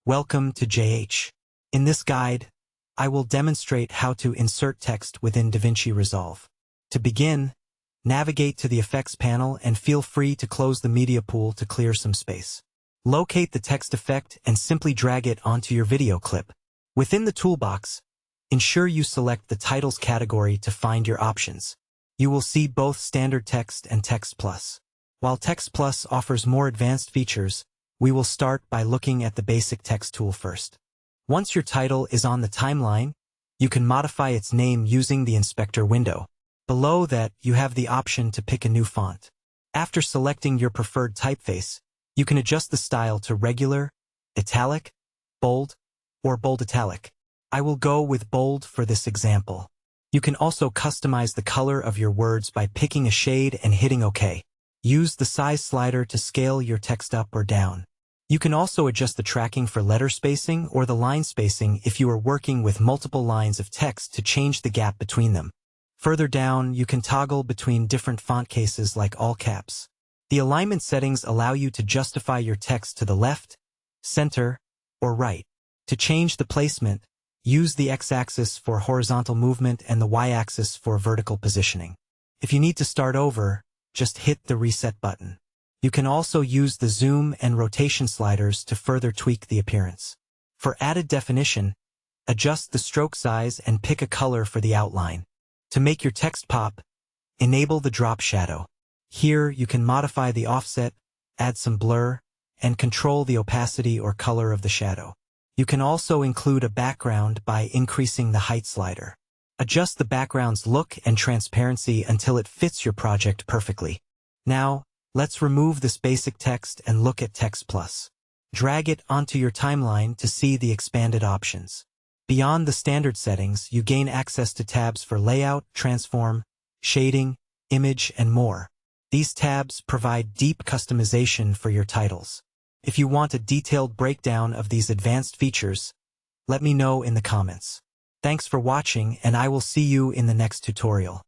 Welcome to JH. In this guide, I will demonstrate how to insert text within DaVinci Resolve. To begin, navigate to the Effects panel and feel free to close the media pool to clear some space. Locate the text effect and simply drag it onto your video clip. Within the toolbox, ensure you select the Titles category to find your options. You will see both Standard Text and Text Plus. While Text Plus offers more advanced features, we will start by looking at the basic text tool first. Once your title is on the timeline, you can modify its name using the inspector window. Below that, you have the option to pick a new font. After selecting your preferred typeface, you can adjust the style to regular, italic, bold, or bold italic. I will go with bold for this example. You can also customize the color of your words by picking a shade and hitting OK. Use the size slider to scale your text up or down. You can also adjust the tracking for letter spacing or the line spacing if you are working with multiple lines of text to change the gap between them. Further down, you can toggle between different font cases like all caps. The alignment settings allow you to justify your text to the left, center, or right. To change the placement, use the X-axis for horizontal movement and the Y-axis for vertical positioning. If you need to start over, just hit the reset button. You can also use the zoom and rotation sliders to further tweak the appearance. For added definition, adjust the stroke size and pick a color for the outline. To make your text pop, enable the drop shadow. Here you can modify the offset, add some blur, and control the opacity or color of the shadow. You can also include a background by increasing the height slider. Adjust the background's look and transparency until it fits your project perfectly. Now, let's remove this basic text and look at Text Plus. Drag it onto your timeline to see the expanded options. Beyond the standard settings, you gain access to tabs for layout, transform, shading, image, and more. These tabs provide deep customization for your titles. If you want a detailed breakdown of these advanced features, let me know in the comments. Thanks for watching, and I will see you in the next tutorial.